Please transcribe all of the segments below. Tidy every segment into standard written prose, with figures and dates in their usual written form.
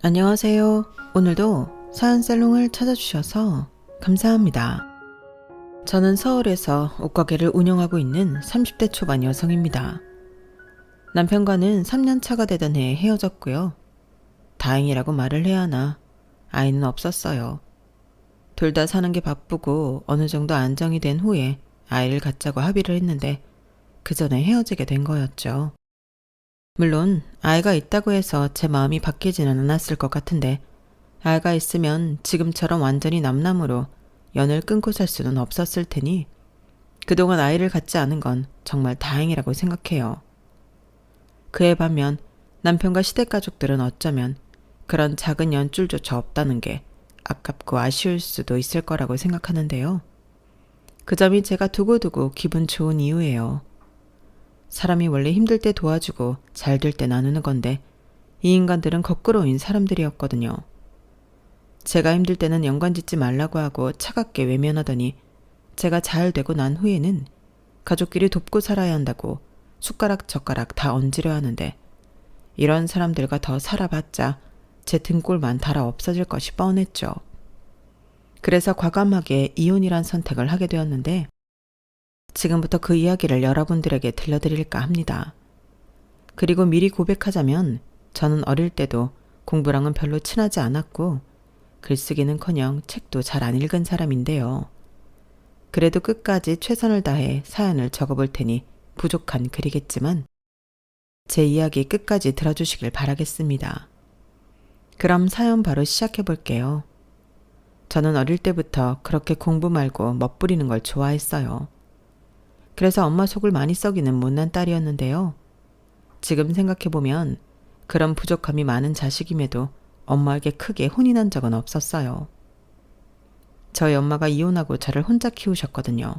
안녕하세요. 오늘도 사연살롱을 찾아주셔서 감사합니다. 저는 서울에서 옷가게를 운영하고 있는 30대 초반 여성입니다. 남편과는 3년 차가 되던 해에 헤어졌고요. 다행이라고 말을 해야 하나 아이는 없었어요. 둘 다 사는 게 바쁘고 어느 정도 안정이 된 후에 아이를 갖자고 합의를 했는데 그 전에 헤어지게 된 거였죠. 물론 아이가 있다고 해서 제 마음이 바뀌지는 않았을 것 같은데 아이가 있으면 지금처럼 완전히 남남으로 연을 끊고 살 수는 없었을 테니 그동안 아이를 갖지 않은 건 정말 다행이라고 생각해요. 그에 반면 남편과 시댁가족들은 어쩌면 그런 작은 연줄조차 없다는 게 아깝고 아쉬울 수도 있을 거라고 생각하는데요. 그 점이 제가 두고두고 기분 좋은 이유예요. 사람이 원래 힘들 때 도와주고 잘 될 때 나누는 건데 이 인간들은 거꾸로인 사람들이었거든요. 제가 힘들 때는 연관짓지 말라고 하고 차갑게 외면하더니 제가 잘 되고 난 후에는 가족끼리 돕고 살아야 한다고 숟가락 젓가락 다 얹으려 하는데 이런 사람들과 더 살아봤자 제 등골만 달아 없어질 것이 뻔했죠. 그래서 과감하게 이혼이란 선택을 하게 되었는데 지금부터 그 이야기를 여러분들에게 들려드릴까 합니다. 그리고 미리 고백하자면 저는 어릴 때도 공부랑은 별로 친하지 않았고 글쓰기는커녕 책도 잘 안 읽은 사람인데요. 그래도 끝까지 최선을 다해 사연을 적어볼 테니 부족한 글이겠지만 제 이야기 끝까지 들어주시길 바라겠습니다. 그럼 사연 바로 시작해 볼게요. 저는 어릴 때부터 그렇게 공부 말고 멋부리는 걸 좋아했어요. 그래서 엄마 속을 많이 썩이는 못난 딸이었는데요. 지금 생각해보면 그런 부족함이 많은 자식임에도 엄마에게 크게 혼이 난 적은 없었어요. 저희 엄마가 이혼하고 저를 혼자 키우셨거든요.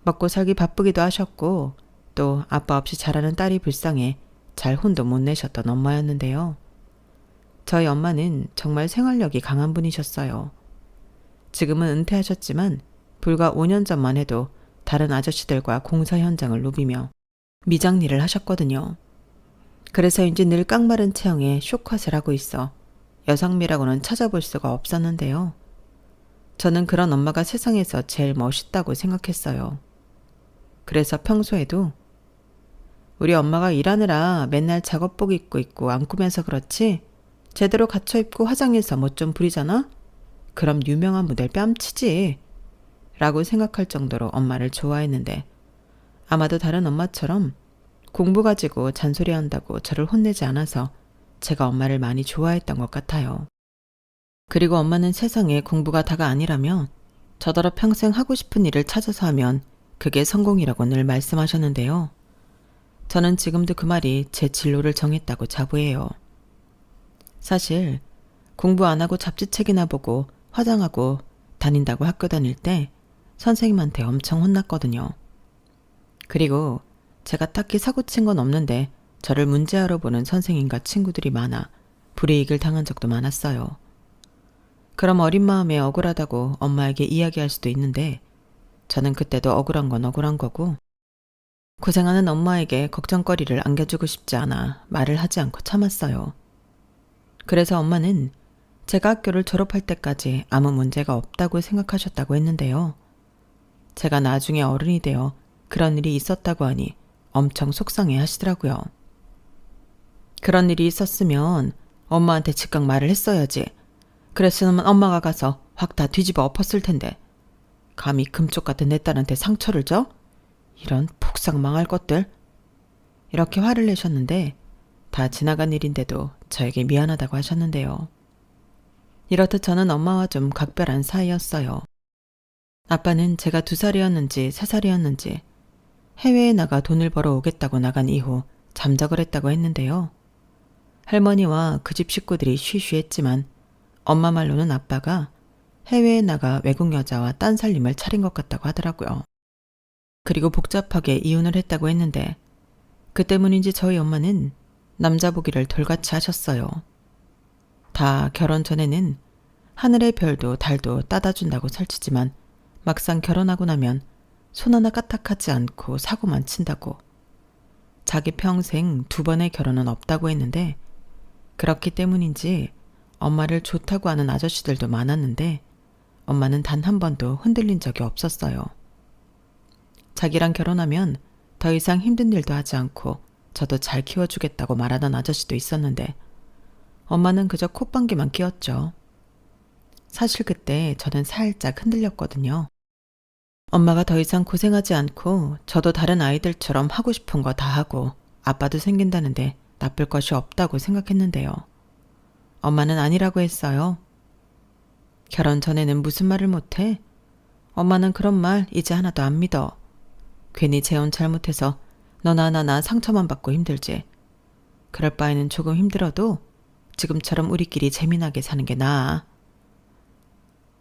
먹고 살기 바쁘기도 하셨고 또 아빠 없이 자라는 딸이 불쌍해 잘 혼도 못 내셨던 엄마였는데요. 저희 엄마는 정말 생활력이 강한 분이셨어요. 지금은 은퇴하셨지만 불과 5년 전만 해도 다른 아저씨들과 공사 현장을 누비며 미장일을 하셨거든요. 그래서인지 늘 깡마른 체형에 쇼컷을 하고 있어 여성미라고는 찾아볼 수가 없었는데요. 저는 그런 엄마가 세상에서 제일 멋있다고 생각했어요. 그래서 평소에도 우리 엄마가 일하느라 맨날 작업복 입고 있고 안 꾸면서 그렇지 제대로 갖춰 입고 화장해서 멋 좀 부리잖아? 그럼 유명한 모델 뺨치지. 라고 생각할 정도로 엄마를 좋아했는데 아마도 다른 엄마처럼 공부 가지고 잔소리한다고 저를 혼내지 않아서 제가 엄마를 많이 좋아했던 것 같아요. 그리고 엄마는 세상에 공부가 다가 아니라며 저더러 평생 하고 싶은 일을 찾아서 하면 그게 성공이라고 늘 말씀하셨는데요. 저는 지금도 그 말이 제 진로를 정했다고 자부해요. 사실 공부 안 하고 잡지책이나 보고 화장하고 다닌다고 학교 다닐 때 선생님한테 엄청 혼났거든요. 그리고 제가 딱히 사고친 건 없는데 저를 문제아로 보는 선생님과 친구들이 많아 불이익을 당한 적도 많았어요. 그럼 어린 마음에 억울하다고 엄마에게 이야기할 수도 있는데 저는 그때도 억울한 건 억울한 거고 고생하는 엄마에게 걱정거리를 안겨주고 싶지 않아 말을 하지 않고 참았어요. 그래서 엄마는 제가 학교를 졸업할 때까지 아무 문제가 없다고 생각하셨다고 했는데요. 제가 나중에 어른이 되어 그런 일이 있었다고 하니 엄청 속상해 하시더라고요. 그런 일이 있었으면 엄마한테 즉각 말을 했어야지. 그랬으면 엄마가 가서 확 다 뒤집어 엎었을 텐데. 감히 금쪽 같은 내 딸한테 상처를 줘? 이런 폭삭 망할 것들. 이렇게 화를 내셨는데 다 지나간 일인데도 저에게 미안하다고 하셨는데요. 이렇듯 저는 엄마와 좀 각별한 사이였어요. 아빠는 제가 2살이었는지 3살이었는지 해외에 나가 돈을 벌어 오겠다고 나간 이후 잠적을 했다고 했는데요. 할머니와 그 집 식구들이 쉬쉬했지만 엄마 말로는 아빠가 해외에 나가 외국 여자와 딴 살림을 차린 것 같다고 하더라고요. 그리고 복잡하게 이혼을 했다고 했는데 그 때문인지 저희 엄마는 남자 보기를 돌같이 하셨어요. 다 결혼 전에는 하늘의 별도 달도 따다 준다고 설치지만 막상 결혼하고 나면 손 하나 까딱하지 않고 사고만 친다고. 자기 평생 2번의 결혼은 없다고 했는데 그렇기 때문인지 엄마를 좋다고 하는 아저씨들도 많았는데 엄마는 단 한 번도 흔들린 적이 없었어요. 자기랑 결혼하면 더 이상 힘든 일도 하지 않고 저도 잘 키워주겠다고 말하던 아저씨도 있었는데 엄마는 그저 콧방귀만 뀌었죠. 사실 그때 저는 살짝 흔들렸거든요. 엄마가 더 이상 고생하지 않고 저도 다른 아이들처럼 하고 싶은 거 다 하고 아빠도 생긴다는데 나쁠 것이 없다고 생각했는데요. 엄마는 아니라고 했어요. 결혼 전에는 무슨 말을 못해? 엄마는 그런 말 이제 하나도 안 믿어. 괜히 재혼 잘못해서 너나 나나 상처만 받고 힘들지. 그럴 바에는 조금 힘들어도 지금처럼 우리끼리 재미나게 사는 게 나아.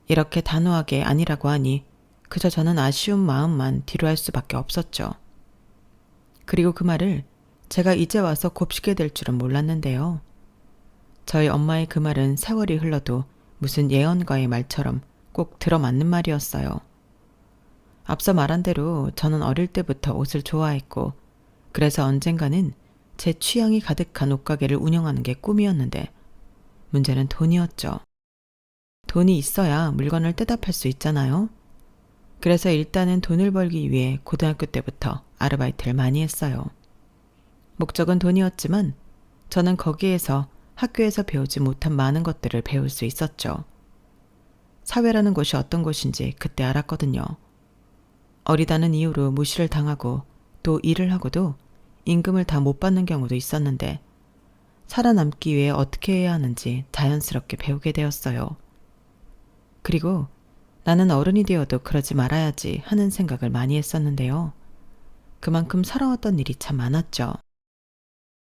이렇게 단호하게 아니라고 하니 그저 저는 아쉬운 마음만 뒤로 할 수밖에 없었죠. 그리고 그 말을 제가 이제 와서 곱씹게 될 줄은 몰랐는데요. 저희 엄마의 그 말은 세월이 흘러도 무슨 예언가의 말처럼 꼭 들어맞는 말이었어요. 앞서 말한 대로 저는 어릴 때부터 옷을 좋아했고 그래서 언젠가는 제 취향이 가득한 옷가게를 운영하는 게 꿈이었는데 문제는 돈이었죠. 돈이 있어야 물건을 떼다 팔 수 있잖아요. 그래서 일단은 돈을 벌기 위해 고등학교 때부터 아르바이트를 많이 했어요. 목적은 돈이었지만 저는 거기에서 학교에서 배우지 못한 많은 것들을 배울 수 있었죠. 사회라는 곳이 어떤 곳인지 그때 알았거든요. 어리다는 이유로 무시를 당하고 또 일을 하고도 임금을 다 못 받는 경우도 있었는데 살아남기 위해 어떻게 해야 하는지 자연스럽게 배우게 되었어요. 그리고 나는 어른이 되어도 그러지 말아야지 하는 생각을 많이 했었는데요. 그만큼 살아왔던 일이 참 많았죠.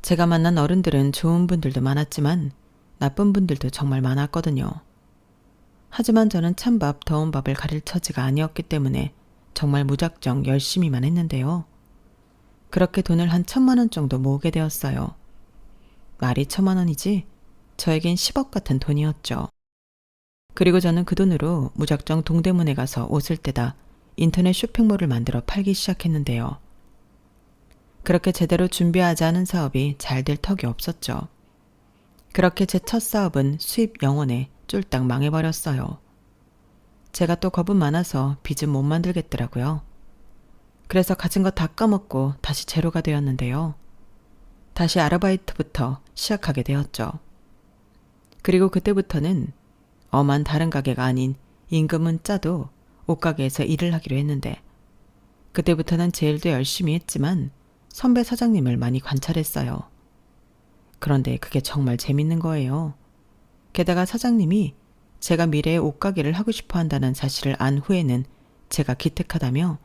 제가 만난 어른들은 좋은 분들도 많았지만 나쁜 분들도 정말 많았거든요. 하지만 저는 찬밥, 더운 밥을 가릴 처지가 아니었기 때문에 정말 무작정 열심히만 했는데요. 그렇게 돈을 한 1,000만 원 정도 모으게 되었어요. 말이 1,000만 원이지 저에겐 10억 같은 돈이었죠. 그리고 저는 그 돈으로 무작정 동대문에 가서 옷을 떼다 인터넷 쇼핑몰을 만들어 팔기 시작했는데요. 그렇게 제대로 준비하지 않은 사업이 잘 될 턱이 없었죠. 그렇게 제 첫 사업은 수입 0원에 쫄딱 망해버렸어요. 제가 또 겁은 많아서 빚은 못 만들겠더라고요. 그래서 가진 거 다 까먹고 다시 제로가 되었는데요. 다시 아르바이트부터 시작하게 되었죠. 그리고 그때부터는 엄한 다른 가게가 아닌 임금은 짜도 옷가게에서 일을 하기로 했는데 그때부터는 제 일도 열심히 했지만 선배 사장님을 많이 관찰했어요. 그런데 그게 정말 재밌는 거예요. 게다가 사장님이 제가 미래에 옷가게를 하고 싶어 한다는 사실을 안 후에는 제가 기특하다며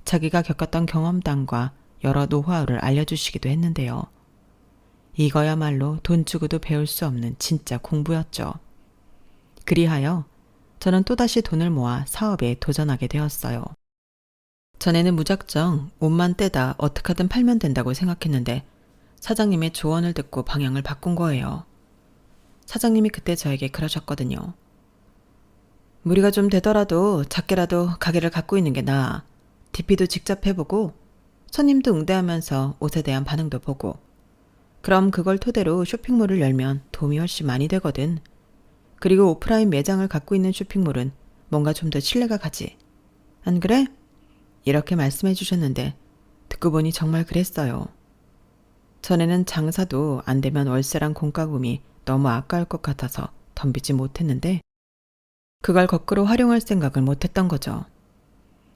자기가 겪었던 경험담과 여러 노하우를 알려주시기도 했는데요. 이거야말로 돈 주고도 배울 수 없는 진짜 공부였죠. 그리하여 저는 또다시 돈을 모아 사업에 도전하게 되었어요. 전에는 무작정 옷만 떼다 어떻게든 팔면 된다고 생각했는데 사장님의 조언을 듣고 방향을 바꾼 거예요. 사장님이 그때 저에게 그러셨거든요. 무리가 좀 되더라도 작게라도 가게를 갖고 있는 게 나아. DP도 직접 해보고 손님도 응대하면서 옷에 대한 반응도 보고 그럼 그걸 토대로 쇼핑몰을 열면 도움이 훨씬 많이 되거든. 그리고 오프라인 매장을 갖고 있는 쇼핑몰은 뭔가 좀 더 신뢰가 가지. 안 그래? 이렇게 말씀해 주셨는데 듣고 보니 정말 그랬어요. 전에는 장사도 안 되면 월세랑 공과금이 너무 아까울 것 같아서 덤비지 못했는데 그걸 거꾸로 활용할 생각을 못했던 거죠.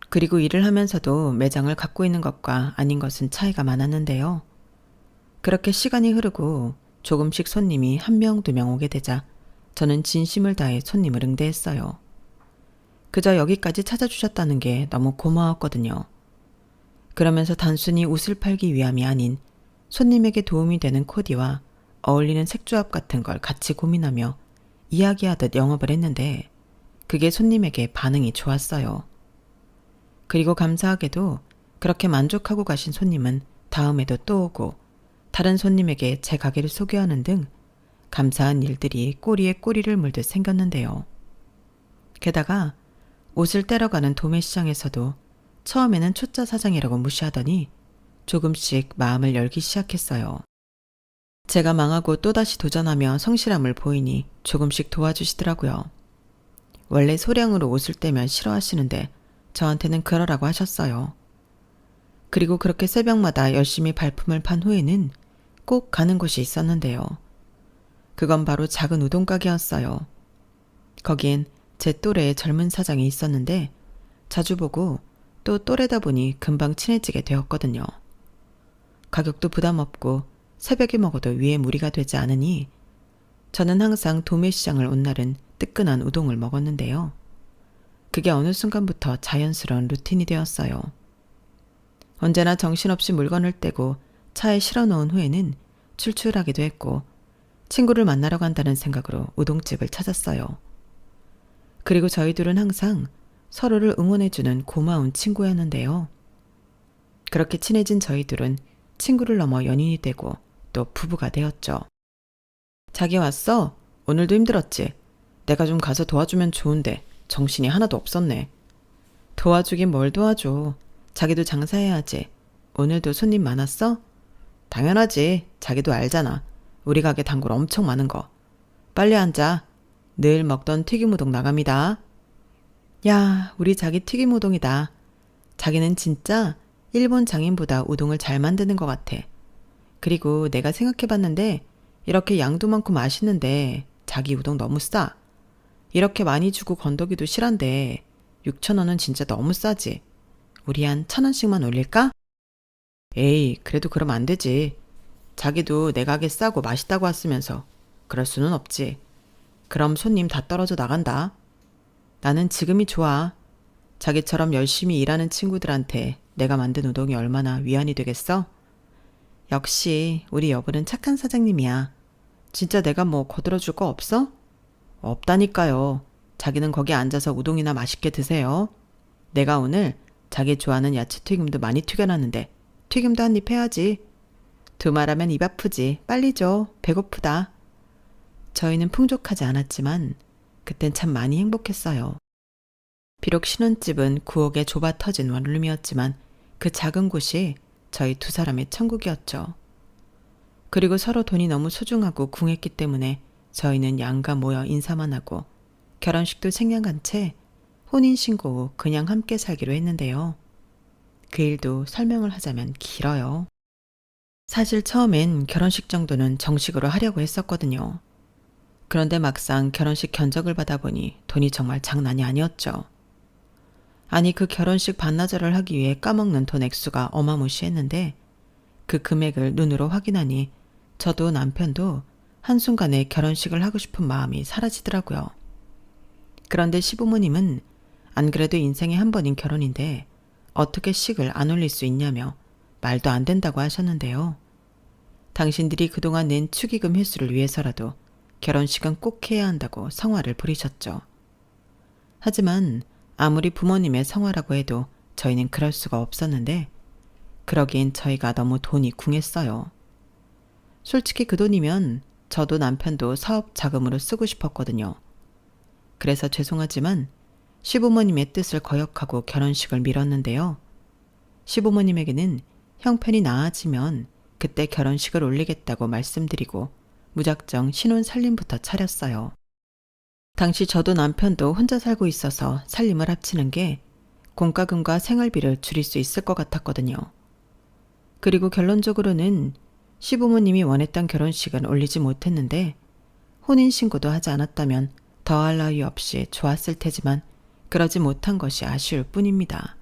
그리고 일을 하면서도 매장을 갖고 있는 것과 아닌 것은 차이가 많았는데요. 그렇게 시간이 흐르고 조금씩 손님이 1명, 2명 오게 되자 저는 진심을 다해 손님을 응대했어요. 그저 여기까지 찾아주셨다는 게 너무 고마웠거든요. 그러면서 단순히 옷을 팔기 위함이 아닌 손님에게 도움이 되는 코디와 어울리는 색조합 같은 걸 같이 고민하며 이야기하듯 영업을 했는데 그게 손님에게 반응이 좋았어요. 그리고 감사하게도 그렇게 만족하고 가신 손님은 다음에도 또 오고 다른 손님에게 제 가게를 소개하는 등 감사한 일들이 꼬리에 꼬리를 물듯 생겼는데요. 게다가 옷을 떼러 가는 도매시장에서도 처음에는 초짜 사장이라고 무시하더니 조금씩 마음을 열기 시작했어요. 제가 망하고 또다시 도전하며 성실함을 보이니 조금씩 도와주시더라고요. 원래 소량으로 옷을 떼면 싫어하시는데 저한테는 그러라고 하셨어요. 그리고 그렇게 새벽마다 열심히 발품을 판 후에는 꼭 가는 곳이 있었는데요. 그건 바로 작은 우동가게였어요. 거기엔 제 또래의 젊은 사장이 있었는데 자주 보고 또 또래다 보니 금방 친해지게 되었거든요. 가격도 부담 없고 새벽에 먹어도 위에 무리가 되지 않으니 저는 항상 도매시장을 온 날은 뜨끈한 우동을 먹었는데요. 그게 어느 순간부터 자연스러운 루틴이 되었어요. 언제나 정신없이 물건을 떼고 차에 실어 놓은 후에는 출출하기도 했고 친구를 만나러 간다는 생각으로 우동집을 찾았어요. 그리고 저희 둘은 항상 서로를 응원해주는 고마운 친구였는데요. 그렇게 친해진 저희 둘은 친구를 넘어 연인이 되고 또 부부가 되었죠. 자기 왔어? 오늘도 힘들었지? 내가 좀 가서 도와주면 좋은데 정신이 하나도 없었네. 도와주긴 뭘 도와줘. 자기도 장사해야지. 오늘도 손님 많았어? 당연하지. 자기도 알잖아. 우리 가게 단골 엄청 많은 거. 빨리 앉아. 늘 먹던 튀김우동 나갑니다. 야, 우리 자기 튀김우동이다. 자기는 진짜 일본 장인보다 우동을 잘 만드는 것 같아. 그리고 내가 생각해봤는데 이렇게 양도 많고 맛있는데 자기 우동 너무 싸. 이렇게 많이 주고 건더기도 실한데 6,000원은 진짜 너무 싸지. 우리 한 1,000원씩만 올릴까? 에이, 그래도 그럼 안 되지. 자기도 내 가게 싸고 맛있다고 왔으면서 그럴 수는 없지. 그럼 손님 다 떨어져 나간다. 나는 지금이 좋아. 자기처럼 열심히 일하는 친구들한테 내가 만든 우동이 얼마나 위안이 되겠어? 역시 우리 여보는 착한 사장님이야. 진짜 내가 뭐 거들어줄 거 없어? 없다니까요. 자기는 거기 앉아서 우동이나 맛있게 드세요. 내가 오늘 자기 좋아하는 야채튀김도 많이 튀겨놨는데 튀김도 한 입 해야지. 두말하면 입 아프지. 빨리 줘. 배고프다. 저희는 풍족하지 않았지만 그땐 참 많이 행복했어요. 비록 신혼집은 구옥에 좁아 터진 원룸이었지만 그 작은 곳이 저희 두 사람의 천국이었죠. 그리고 서로 돈이 너무 소중하고 궁했기 때문에 저희는 양가 모여 인사만 하고 결혼식도 생략한 채 혼인신고 후 그냥 함께 살기로 했는데요. 그 일도 설명을 하자면 길어요. 사실 처음엔 결혼식 정도는 정식으로 하려고 했었거든요. 그런데 막상 결혼식 견적을 받아보니 돈이 정말 장난이 아니었죠. 아니 그 결혼식 반나절을 하기 위해 까먹는 돈 액수가 어마무시했는데 그 금액을 눈으로 확인하니 저도 남편도 한순간에 결혼식을 하고 싶은 마음이 사라지더라고요. 그런데 시부모님은 안 그래도 인생에 한 번인 결혼인데 어떻게 식을 안 올릴 수 있냐며 말도 안 된다고 하셨는데요. 당신들이 그동안 낸 축의금 회수를 위해서라도 결혼식은 꼭 해야 한다고 성화를 부리셨죠. 하지만 아무리 부모님의 성화라고 해도 저희는 그럴 수가 없었는데 그러기엔 저희가 너무 돈이 궁했어요. 솔직히 그 돈이면 저도 남편도 사업 자금으로 쓰고 싶었거든요. 그래서 죄송하지만 시부모님의 뜻을 거역하고 결혼식을 미뤘는데요. 시부모님에게는 형편이 나아지면 그때 결혼식을 올리겠다고 말씀드리고 무작정 신혼 살림부터 차렸어요. 당시 저도 남편도 혼자 살고 있어서 살림을 합치는 게 공과금과 생활비를 줄일 수 있을 것 같았거든요. 그리고 결론적으로는 시부모님이 원했던 결혼식은 올리지 못했는데 혼인신고도 하지 않았다면 더할 나위 없이 좋았을 테지만 그러지 못한 것이 아쉬울 뿐입니다.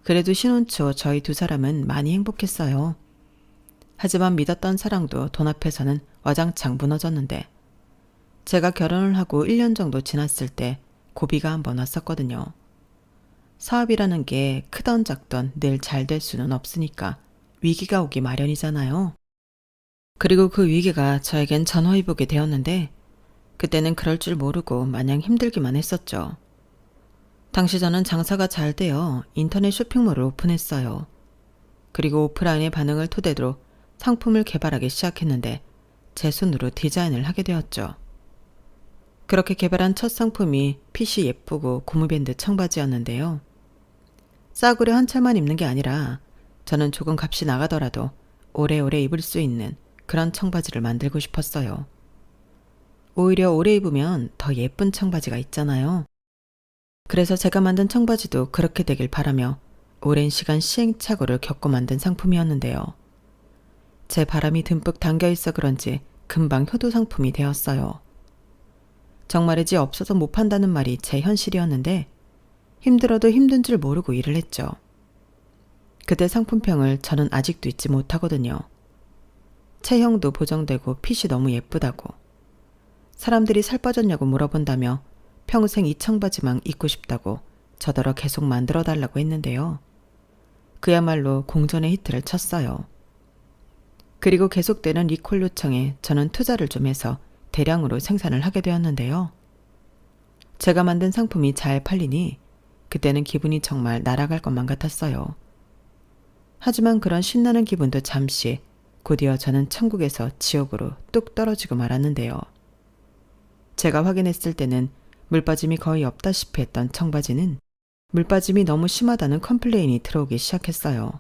그래도 신혼 초 저희 두 사람은 많이 행복했어요. 하지만 믿었던 사랑도 돈 앞에서는 와장창 무너졌는데 제가 결혼을 하고 1년 정도 지났을 때 고비가 한번 왔었거든요. 사업이라는 게 크던 작던 늘 잘 될 수는 없으니까 위기가 오기 마련이잖아요. 그리고 그 위기가 저에겐 전화위복이 되었는데 그때는 그럴 줄 모르고 마냥 힘들기만 했었죠. 당시 저는 장사가 잘 되어 인터넷 쇼핑몰을 오픈했어요. 그리고 오프라인의 반응을 토대로 상품을 개발하기 시작했는데 제 손으로 디자인을 하게 되었죠. 그렇게 개발한 첫 상품이 핏이 예쁘고 고무밴드 청바지였는데요. 싸구려 한 찰만 입는 게 아니라 저는 조금 값이 나가더라도 오래오래 입을 수 있는 그런 청바지를 만들고 싶었어요. 오히려 오래 입으면 더 예쁜 청바지가 있잖아요. 그래서 제가 만든 청바지도 그렇게 되길 바라며 오랜 시간 시행착오를 겪고 만든 상품이었는데요. 제 바람이 듬뿍 담겨 있어 그런지 금방 효도 상품이 되었어요. 정말이지 없어서 못 판다는 말이 제 현실이었는데 힘들어도 힘든 줄 모르고 일을 했죠. 그때 상품평을 저는 아직도 잊지 못하거든요. 체형도 보정되고 핏이 너무 예쁘다고. 사람들이 살 빠졌냐고 물어본다며 평생 이 청바지만 입고 싶다고 저더러 계속 만들어달라고 했는데요. 그야말로 공전의 히트를 쳤어요. 그리고 계속되는 리콜 요청에 저는 투자를 좀 해서 대량으로 생산을 하게 되었는데요. 제가 만든 상품이 잘 팔리니 그때는 기분이 정말 날아갈 것만 같았어요. 하지만 그런 신나는 기분도 잠시, 곧이어 저는 천국에서 지옥으로 뚝 떨어지고 말았는데요. 제가 확인했을 때는 물빠짐이 거의 없다시피 했던 청바지는 물빠짐이 너무 심하다는 컴플레인이 들어오기 시작했어요.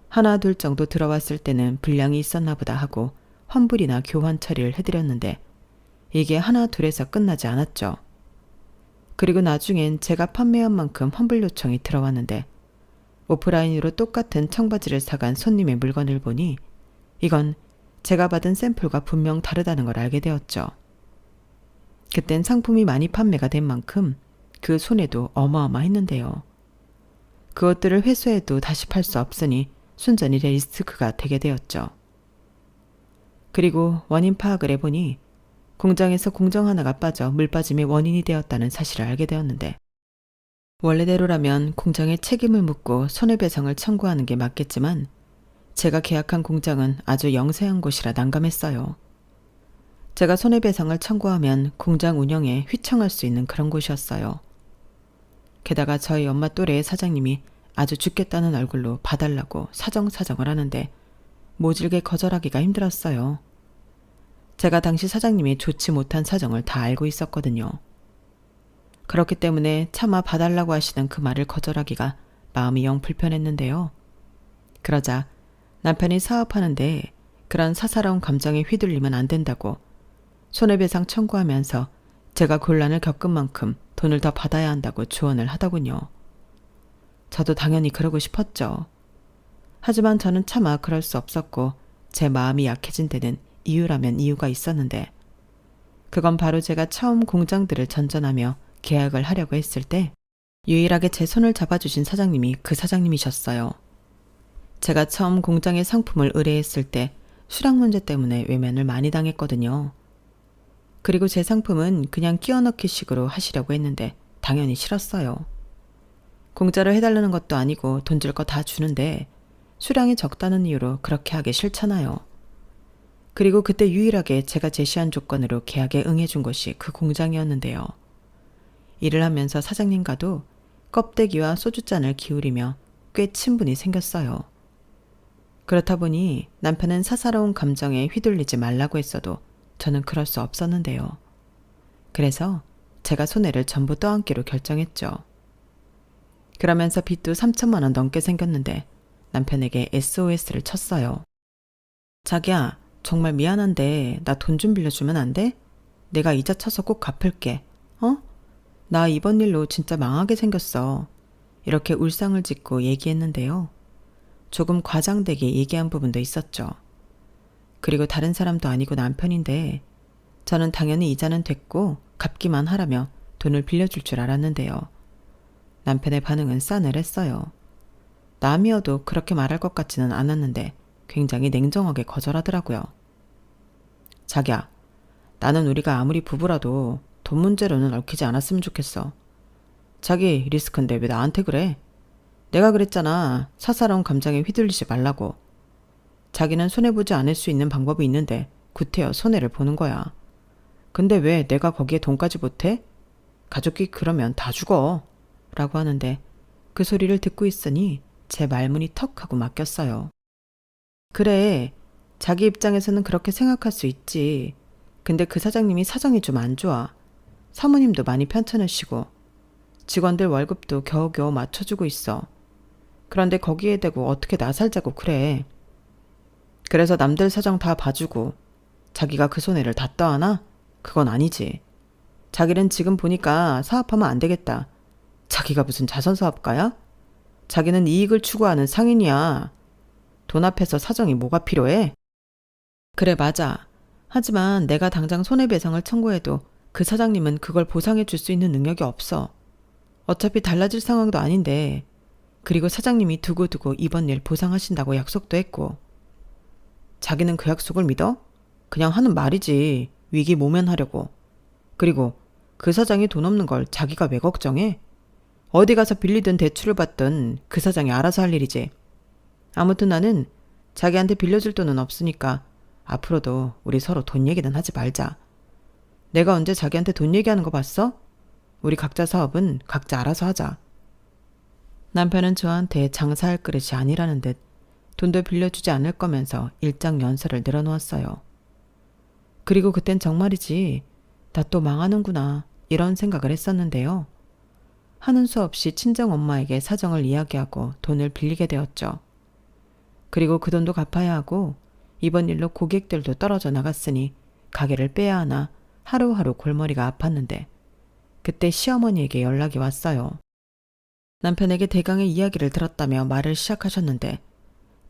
하나 둘 정도 들어왔을 때는 불량이 있었나 보다 하고 환불이나 교환 처리를 해드렸는데 이게 하나 둘에서 끝나지 않았죠. 그리고 나중엔 제가 판매한 만큼 환불 요청이 들어왔는데 오프라인으로 똑같은 청바지를 사간 손님의 물건을 보니 이건 제가 받은 샘플과 분명 다르다는 걸 알게 되었죠. 그땐 상품이 많이 판매가 된 만큼 그 손해도 어마어마했는데요. 그것들을 회수해도 다시 팔 수 없으니 순전히 리스크가 되게 되었죠. 그리고 원인 파악을 해보니 공장에서 공정 하나가 빠져 물빠짐의 원인이 되었다는 사실을 알게 되었는데 원래대로라면 공장에 책임을 묻고 손해배상을 청구하는 게 맞겠지만 제가 계약한 공장은 아주 영세한 곳이라 난감했어요. 제가 손해배상을 청구하면 공장 운영에 휘청할 수 있는 그런 곳이었어요. 게다가 저희 엄마 또래의 사장님이 아주 죽겠다는 얼굴로 봐달라고 사정사정을 하는데 모질게 거절하기가 힘들었어요. 제가 당시 사장님이 좋지 못한 사정을 다 알고 있었거든요. 그렇기 때문에 차마 봐달라고 하시는 그 말을 거절하기가 마음이 영 불편했는데요. 그러자 남편이 사업하는데 그런 사사로운 감정에 휘둘리면 안 된다고 손해배상 청구하면서 제가 곤란을 겪은 만큼 돈을 더 받아야 한다고 조언을 하더군요. 저도 당연히 그러고 싶었죠. 하지만 저는 차마 그럴 수 없었고 제 마음이 약해진 데는 이유라면 이유가 있었는데 그건 바로 제가 처음 공장들을 전전하며 계약을 하려고 했을 때 유일하게 제 손을 잡아주신 사장님이 그 사장님이셨어요. 제가 처음 공장의 상품을 의뢰했을 때 수량 문제 때문에 외면을 많이 당했거든요. 그리고 제 상품은 그냥 끼워넣기 식으로 하시려고 했는데 당연히 싫었어요. 공짜로 해달라는 것도 아니고 돈 줄 거 다 주는데 수량이 적다는 이유로 그렇게 하기 싫잖아요. 그리고 그때 유일하게 제가 제시한 조건으로 계약에 응해준 곳이 그 공장이었는데요. 일을 하면서 사장님과도 껍데기와 소주잔을 기울이며 꽤 친분이 생겼어요. 그렇다 보니 남편은 사사로운 감정에 휘둘리지 말라고 했어도 저는 그럴 수 없었는데요. 그래서 제가 손해를 전부 떠안기로 결정했죠. 그러면서 빚도 3천만 원 넘게 생겼는데 남편에게 SOS를 쳤어요. 자기야, 정말 미안한데 나 돈 좀 빌려주면 안 돼? 내가 이자 쳐서 꼭 갚을게. 어? 나 이번 일로 진짜 망하게 생겼어. 이렇게 울상을 짓고 얘기했는데요. 조금 과장되게 얘기한 부분도 있었죠. 그리고 다른 사람도 아니고 남편인데 저는 당연히 이자는 됐고 갚기만 하라며 돈을 빌려줄 줄 알았는데요. 남편의 반응은 싸늘했어요. 남이어도 그렇게 말할 것 같지는 않았는데 굉장히 냉정하게 거절하더라고요. 자기야, 나는 우리가 아무리 부부라도 돈 문제로는 얽히지 않았으면 좋겠어. 자기 리스크인데 왜 나한테 그래? 내가 그랬잖아. 사사로운 감정에 휘둘리지 말라고. 자기는 손해보지 않을 수 있는 방법이 있는데 구태여 손해를 보는 거야. 근데 왜 내가 거기에 돈까지 못해? 가족이 그러면 다 죽어. 라고 하는데 그 소리를 듣고 있으니 제 말문이 턱 하고 막혔어요. 그래, 자기 입장에서는 그렇게 생각할 수 있지. 근데 그 사장님이 사정이 좀 안 좋아. 사모님도 많이 편찮으시고 직원들 월급도 겨우겨우 맞춰주고 있어. 그런데 거기에 대고 어떻게 나 살자고 그래. 그래서 남들 사정 다 봐주고 자기가 그 손해를 다 떠안아? 그건 아니지. 자기는 지금 보니까 사업하면 안 되겠다. 자기가 무슨 자선사업가야? 자기는 이익을 추구하는 상인이야. 돈 앞에서 사정이 뭐가 필요해? 그래, 맞아. 하지만 내가 당장 손해배상을 청구해도 그 사장님은 그걸 보상해 줄 수 있는 능력이 없어. 어차피 달라질 상황도 아닌데. 그리고 사장님이 두고두고 이번 일 보상하신다고 약속도 했고. 자기는 그 약속을 믿어? 그냥 하는 말이지. 위기 모면하려고. 그리고 그 사장이 돈 없는 걸 자기가 왜 걱정해? 어디 가서 빌리든 대출을 받든 그 사장이 알아서 할 일이지. 아무튼 나는 자기한테 빌려줄 돈은 없으니까 앞으로도 우리 서로 돈 얘기는 하지 말자. 내가 언제 자기한테 돈 얘기하는 거 봤어? 우리 각자 사업은 각자 알아서 하자. 남편은 저한테 장사할 그릇이 아니라는 듯 돈도 빌려주지 않을 거면서 일장 연설을 늘어놓았어요. 그리고 그땐 정말이지 나 또 망하는구나 이런 생각을 했었는데요. 하는 수 없이 친정엄마에게 사정을 이야기하고 돈을 빌리게 되었죠. 그리고 그 돈도 갚아야 하고 이번 일로 고객들도 떨어져 나갔으니 가게를 빼야 하나 하루하루 골머리가 아팠는데 그때 시어머니에게 연락이 왔어요. 남편에게 대강의 이야기를 들었다며 말을 시작하셨는데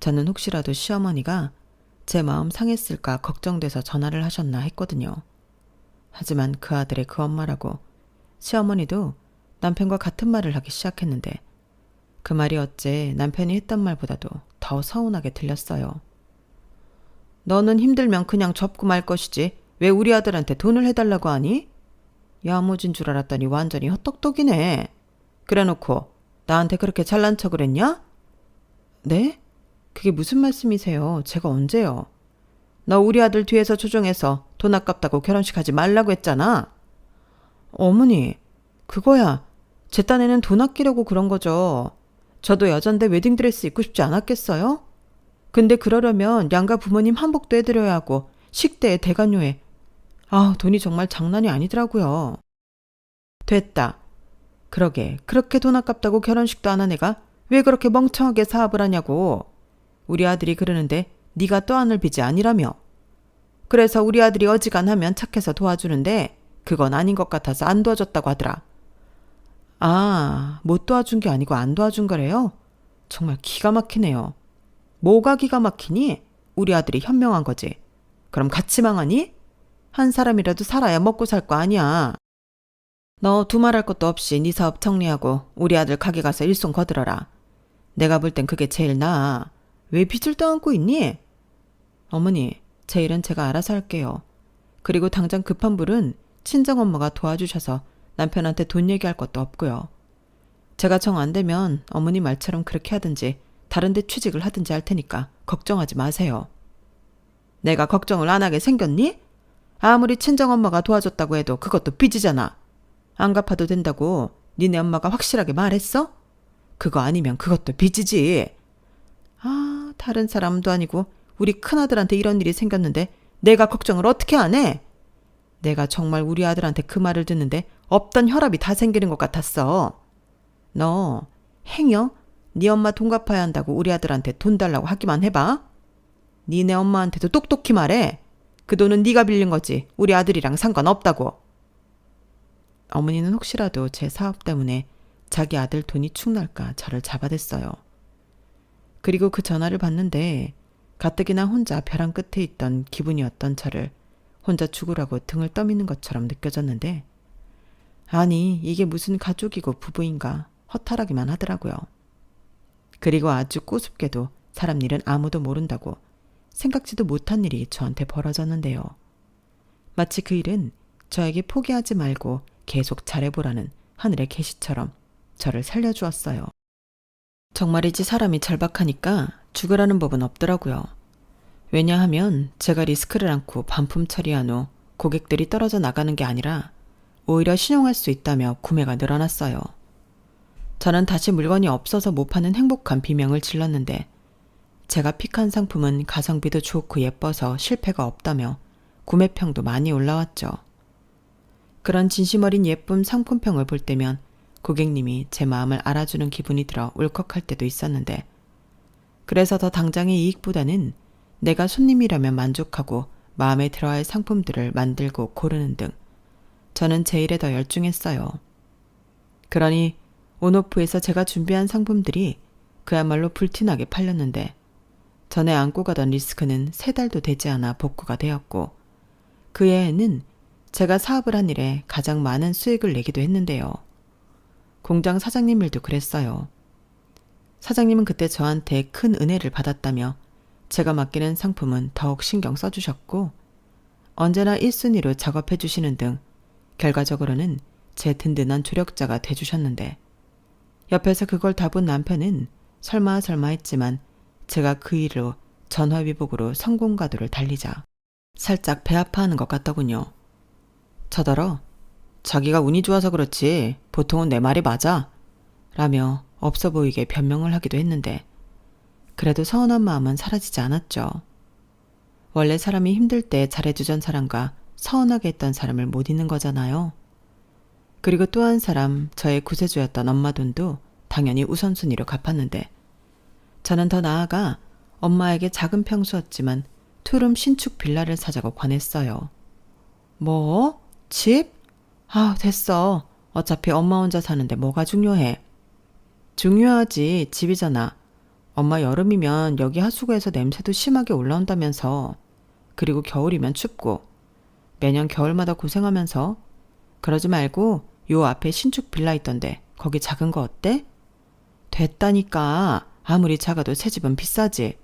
저는 혹시라도 시어머니가 제 마음 상했을까 걱정돼서 전화를 하셨나 했거든요. 하지만 그 아들의 그 엄마라고 시어머니도 남편과 같은 말을 하기 시작했는데 그 말이 어째 남편이 했던 말보다도 더 서운하게 들렸어요. 너는 힘들면 그냥 접고 말 것이지 왜 우리 아들한테 돈을 해달라고 하니? 야무진 줄 알았더니 완전히 헛똑똑이네. 그래놓고 나한테 그렇게 잘난 척을 했냐? 네? 그게 무슨 말씀이세요? 제가 언제요? 너 우리 아들 뒤에서 조종해서 돈 아깝다고 결혼식 하지 말라고 했잖아. 어머니, 그거야. 제 딴에는 돈 아끼려고 그런 거죠. 저도 여잔데 웨딩드레스 입고 싶지 않았겠어요? 근데 그러려면 양가 부모님 한복도 해드려야 하고 식대에 대관료에 돈이 정말 장난이 아니더라고요. 됐다. 그러게 그렇게 돈 아깝다고 결혼식도 안 한 애가 왜 그렇게 멍청하게 사업을 하냐고. 우리 아들이 그러는데 네가 떠안을 빚이 아니라며. 그래서 우리 아들이 어지간하면 착해서 도와주는데 그건 아닌 것 같아서 안 도와줬다고 하더라. 못 도와준 게 아니고 안 도와준 거래요? 정말 기가 막히네요. 뭐가 기가 막히니? 우리 아들이 현명한 거지. 그럼 같이 망하니? 한 사람이라도 살아야 먹고 살 거 아니야. 너 두말할 것도 없이 네 사업 정리하고 우리 아들 가게 가서 일손 거들어라. 내가 볼 땐 그게 제일 나아. 왜 빚을 떠안고 있니? 어머니, 제 일은 제가 알아서 할게요. 그리고 당장 급한 불은 친정엄마가 도와주셔서 남편한테 돈 얘기할 것도 없고요. 제가 정 안 되면 어머니 말처럼 그렇게 하든지 다른 데 취직을 하든지 할 테니까 걱정하지 마세요. 내가 걱정을 안 하게 생겼니? 아무리 친정엄마가 도와줬다고 해도 그것도 빚이잖아. 안 갚아도 된다고 니네 엄마가 확실하게 말했어? 그거 아니면 그것도 빚이지. 다른 사람도 아니고 우리 큰아들한테 이런 일이 생겼는데 내가 걱정을 어떻게 안 해? 내가 정말 우리 아들한테 그 말을 듣는데 없던 혈압이 다 생기는 것 같았어. 너 행여 네 엄마 돈 갚아야 한다고 우리 아들한테 돈 달라고 하기만 해봐. 니네 엄마한테도 똑똑히 말해. 그 돈은 네가 빌린 거지 우리 아들이랑 상관없다고. 어머니는 혹시라도 제 사업 때문에 자기 아들 돈이 축날까 저를 잡아댔어요. 그리고 그 전화를 받는데 가뜩이나 혼자 벼랑 끝에 있던 기분이었던 저를 혼자 죽으라고 등을 떠미는 것처럼 느껴졌는데 아니 이게 무슨 가족이고 부부인가 허탈하기만 하더라고요. 그리고 아주 꼬숩게도 사람 일은 아무도 모른다고 생각지도 못한 일이 저한테 벌어졌는데요. 마치 그 일은 저에게 포기하지 말고 계속 잘해보라는 하늘의 계시처럼 저를 살려주었어요. 정말이지 사람이 절박하니까 죽으라는 법은 없더라고요. 왜냐하면 제가 리스크를 안고 반품 처리한 후 고객들이 떨어져 나가는 게 아니라 오히려 신용할 수 있다며 구매가 늘어났어요. 저는 다시 물건이 없어서 못 파는 행복한 비명을 질렀는데 제가 픽한 상품은 가성비도 좋고 예뻐서 실패가 없다며 구매평도 많이 올라왔죠. 그런 진심 어린 예쁜 상품평을 볼 때면 고객님이 제 마음을 알아주는 기분이 들어 울컥할 때도 있었는데 그래서 더 당장의 이익보다는 내가 손님이라면 만족하고 마음에 들어할 상품들을 만들고 고르는 등 저는 제 일에 더 열중했어요. 그러니 온오프에서 제가 준비한 상품들이 그야말로 불티나게 팔렸는데 전에 안고 가던 리스크는 3달도 되지 않아 복구가 되었고 그 해에는 제가 사업을 한 일에 가장 많은 수익을 내기도 했는데요. 공장 사장님 일도 그랬어요. 사장님은 그때 저한테 큰 은혜를 받았다며 제가 맡기는 상품은 더욱 신경 써주셨고 언제나 1순위로 작업해 주시는 등 결과적으로는 제 든든한 조력자가 돼주셨는데 옆에서 그걸 다 본 남편은 설마 했지만 제가 그 일로 전화위복으로 성공가도를 달리자 살짝 배 아파하는 것 같더군요. 저더러 자기가 운이 좋아서 그렇지 보통은 내 말이 맞아 라며 없어 보이게 변명을 하기도 했는데 그래도 서운한 마음은 사라지지 않았죠. 원래 사람이 힘들 때 잘해주던 사람과 서운하게 했던 사람을 못 잊는 거잖아요. 그리고 또 한 사람 저의 구세주였던 엄마 돈도 당연히 우선순위로 갚았는데 저는 더 나아가 엄마에게 작은 평수였지만 투룸 신축 빌라를 사자고 권했어요. 뭐? 집? 아, 됐어. 어차피 엄마 혼자 사는데 뭐가 중요해. 중요하지. 집이잖아. 엄마 여름이면 여기 하수구에서 냄새도 심하게 올라온다면서. 그리고 겨울이면 춥고. 매년 겨울마다 고생하면서. 그러지 말고 요 앞에 신축 빌라 있던데 거기 작은 거 어때? 됐다니까. 아무리 작아도 새 집은 비싸지.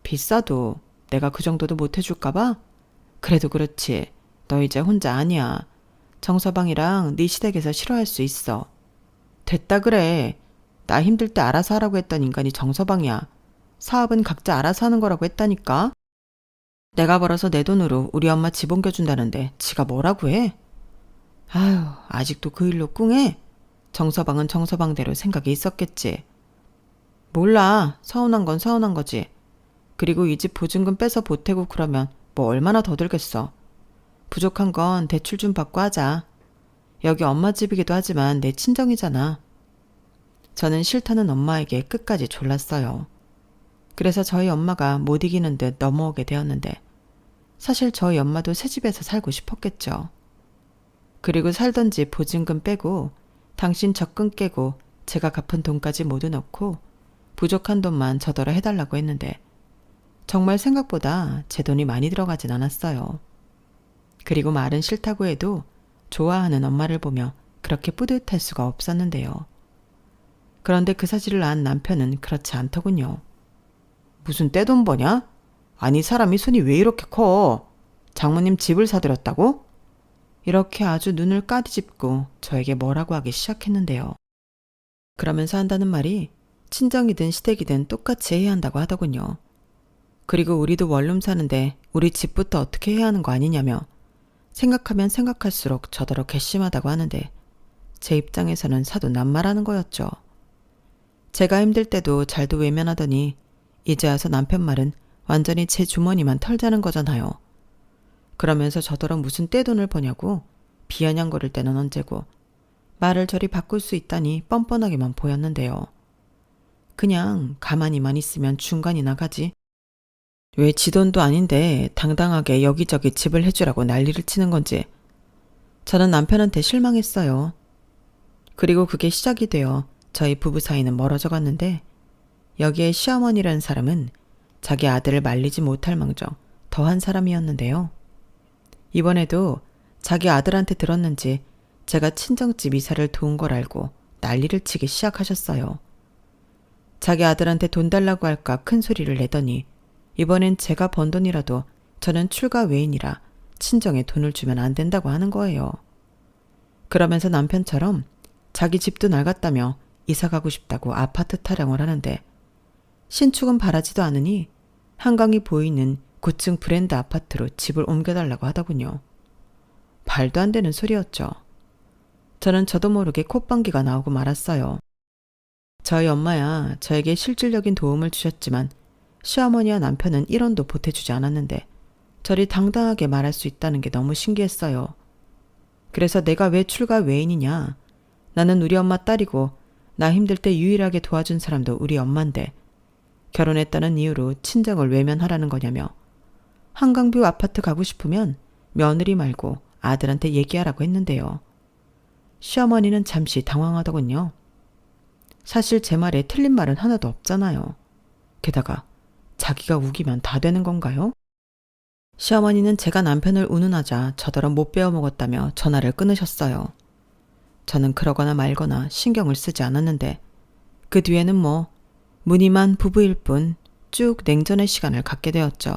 비싸도 내가 그 정도도 못 해줄까 봐? 그래도 그렇지. 너 이제 혼자 아니야. 정서방이랑 네 시댁에서 싫어할 수 있어. 됐다 그래. 나 힘들 때 알아서 하라고 했던 인간이 정서방이야. 사업은 각자 알아서 하는 거라고 했다니까. 내가 벌어서 내 돈으로 우리 엄마 집 옮겨준다는데 지가 뭐라고 해? 아휴, 아직도 그 일로 꿍해? 정서방은 정서방대로 생각이 있었겠지. 몰라. 서운한 건 서운한 거지. 그리고 이 집 보증금 빼서 보태고 그러면 뭐 얼마나 더 들겠어. 부족한 건 대출 좀 받고 하자. 여기 엄마 집이기도 하지만 내 친정이잖아. 저는 싫다는 엄마에게 끝까지 졸랐어요. 그래서 저희 엄마가 못 이기는 듯 넘어오게 되었는데 사실 저희 엄마도 새 집에서 살고 싶었겠죠. 그리고 살던 집 보증금 빼고 당신 적금 깨고 제가 갚은 돈까지 모두 넣고 부족한 돈만 저더러 해달라고 했는데 정말 생각보다 제 돈이 많이 들어가진 않았어요. 그리고 말은 싫다고 해도 좋아하는 엄마를 보며 그렇게 뿌듯할 수가 없었는데요. 그런데 그 사실을 안 남편은 그렇지 않더군요. 무슨 떼돈 버냐? 아니 사람이 손이 왜 이렇게 커? 장모님 집을 사들였다고? 이렇게 아주 눈을 까디집고 저에게 뭐라고 하기 시작했는데요. 그러면서 한다는 말이 친정이든 시댁이든 똑같이 해야 한다고 하더군요. 그리고 우리도 원룸 사는데 우리 집부터 어떻게 해야 하는 거 아니냐며 생각하면 생각할수록 저더러 괘씸하다고 하는데 제 입장에서는 사도 남말하는 거였죠. 제가 힘들 때도 잘도 외면하더니 이제 와서 남편 말은 완전히 제 주머니만 털자는 거잖아요. 그러면서 저더러 무슨 떼돈을 버냐고 비아냥거릴 때는 언제고 말을 저리 바꿀 수 있다니 뻔뻔하게만 보였는데요. 그냥 가만히만 있으면 중간이나 가지. 왜 지 돈도 아닌데 당당하게 여기저기 집을 해주라고 난리를 치는 건지. 저는 남편한테 실망했어요. 그리고 그게 시작이 되어 저희 부부 사이는 멀어져 갔는데 여기에 시어머니라는 사람은 자기 아들을 말리지 못할 망정 더한 사람이었는데요. 이번에도 자기 아들한테 들었는지 제가 친정집 이사를 도운 걸 알고 난리를 치기 시작하셨어요. 자기 아들한테 돈 달라고 할까 큰 소리를 내더니 이번엔 제가 번 돈이라도 저는 출가 외인이라 친정에 돈을 주면 안 된다고 하는 거예요. 그러면서 남편처럼 자기 집도 낡았다며 이사 가고 싶다고 아파트 타령을 하는데 신축은 바라지도 않으니 한강이 보이는 고층 브랜드 아파트로 집을 옮겨달라고 하더군요. 말도 안 되는 소리였죠. 저는 저도 모르게 콧방귀가 나오고 말았어요. 저희 엄마야 저에게 실질적인 도움을 주셨지만 시어머니와 남편은 1원도 보태주지 않았는데 저리 당당하게 말할 수 있다는 게 너무 신기했어요. 그래서 내가 왜 출가 외인이냐. 나는 우리 엄마 딸이고 나 힘들 때 유일하게 도와준 사람도 우리 엄마인데 결혼했다는 이유로 친정을 외면하라는 거냐며 한강뷰 아파트 가고 싶으면 며느리 말고 아들한테 얘기하라고 했는데요. 시어머니는 잠시 당황하더군요. 사실 제 말에 틀린 말은 하나도 없잖아요. 게다가 자기가 우기면 다 되는 건가요? 시어머니는 제가 남편을 운운하자 저더러 못 베어먹었다며 전화를 끊으셨어요. 저는 그러거나 말거나 신경을 쓰지 않았는데 그 뒤에는 뭐 무늬만 부부일 뿐 쭉 냉전의 시간을 갖게 되었죠.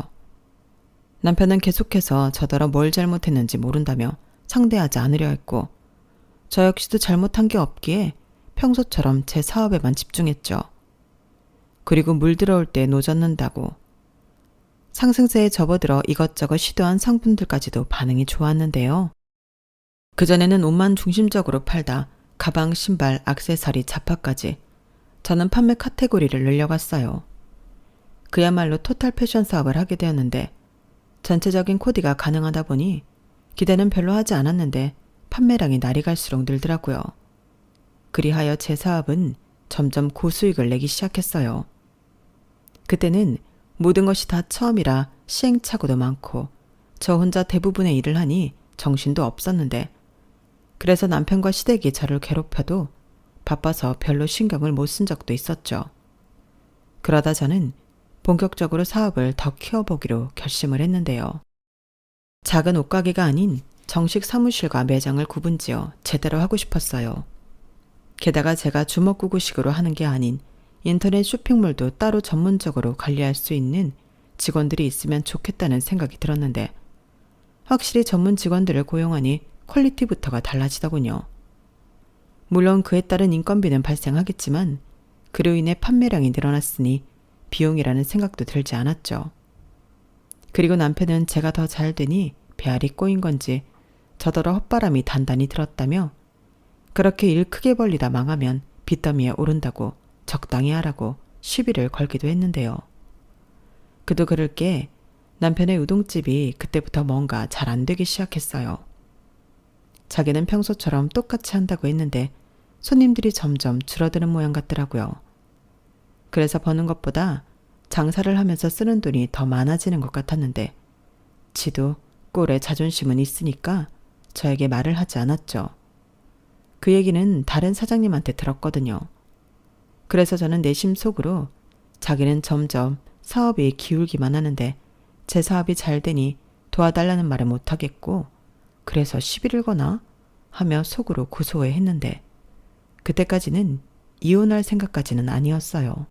남편은 계속해서 저더러 뭘 잘못했는지 모른다며 상대하지 않으려 했고 저 역시도 잘못한 게 없기에 평소처럼 제 사업에만 집중했죠. 그리고 물 들어올 때 노젓는다고 상승세에 접어들어 이것저것 시도한 상품들까지도 반응이 좋았는데요. 그전에는 옷만 중심적으로 팔다 가방, 신발, 액세서리, 자파까지 저는 판매 카테고리를 늘려갔어요. 그야말로 토탈 패션 사업을 하게 되었는데 전체적인 코디가 가능하다 보니 기대는 별로 하지 않았는데 판매량이 날이 갈수록 늘더라고요. 그리하여 제 사업은 점점 고수익을 내기 시작했어요. 그때는 모든 것이 다 처음이라 시행착오도 많고 저 혼자 대부분의 일을 하니 정신도 없었는데 그래서 남편과 시댁이 저를 괴롭혀도 바빠서 별로 신경을 못 쓴 적도 있었죠. 그러다 저는 본격적으로 사업을 더 키워보기로 결심을 했는데요. 작은 옷가게가 아닌 정식 사무실과 매장을 구분지어 제대로 하고 싶었어요. 게다가 제가 주먹구구식으로 하는 게 아닌 인터넷 쇼핑몰도 따로 전문적으로 관리할 수 있는 직원들이 있으면 좋겠다는 생각이 들었는데 확실히 전문 직원들을 고용하니 퀄리티부터가 달라지더군요. 물론 그에 따른 인건비는 발생하겠지만 그로 인해 판매량이 늘어났으니 비용이라는 생각도 들지 않았죠. 그리고 남편은 제가 더 잘 되니 배알이 꼬인 건지 저더러 헛바람이 단단히 들었다며 그렇게 일 크게 벌리다 망하면 빚더미에 오른다고 적당히 하라고 시비를 걸기도 했는데요. 그도 그럴 게 남편의 우동집이 그때부터 뭔가 잘 안 되기 시작했어요. 자기는 평소처럼 똑같이 한다고 했는데 손님들이 점점 줄어드는 모양 같더라고요. 그래서 버는 것보다 장사를 하면서 쓰는 돈이 더 많아지는 것 같았는데 지도 꼴에 자존심은 있으니까 저에게 말을 하지 않았죠. 그 얘기는 다른 사장님한테 들었거든요. 그래서 저는 내심 속으로 자기는 점점 사업이 기울기만 하는데 제 사업이 잘 되니 도와달라는 말을 못하겠고 그래서 시비를 거나 하며 속으로 고소해했는데 그때까지는 이혼할 생각까지는 아니었어요.